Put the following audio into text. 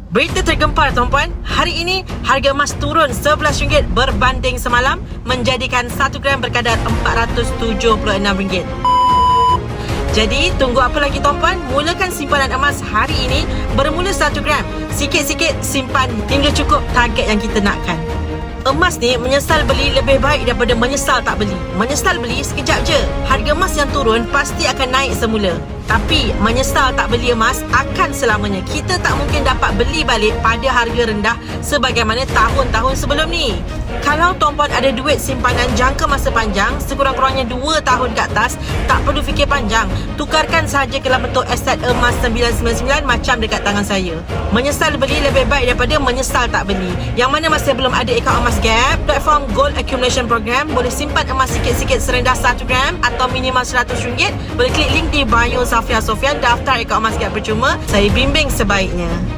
Berita tergempar tuan-puan, hari ini harga emas turun RM11 berbanding semalam, menjadikan 1 gram berkadar RM476. Jadi, tunggu apa lagi tuan-puan? Mulakan simpanan emas hari ini bermula 1 gram. Sikit-sikit simpan hingga cukup target yang kita nakkan. Emas ni menyesal beli lebih baik daripada menyesal tak beli. Menyesal beli sekejap je. Harga emas yang turun pasti akan naik semula. Tapi menyesal tak beli emas akan selamanya. Kita tak mungkin dapat beli balik pada harga rendah sebagaimana tahun-tahun sebelum ni. Kalau tuan-puan ada duit simpanan jangka masa panjang, sekurang-kurangnya 2 tahun ke atas, tak perlu fikir panjang. Tukarkan sahaja ke dalam bentuk aset emas 999 macam dekat tangan saya. Menyesal beli lebih baik daripada menyesal tak beli. Yang mana masih belum ada akaun emas Gap, platform Gold Accumulation Program, boleh simpan emas sikit-sikit serendah 1 gram atau minimal RM100. Boleh klik link di bio Safia Sofian, daftar akaun emas Gap percuma. Saya bimbing sebaiknya.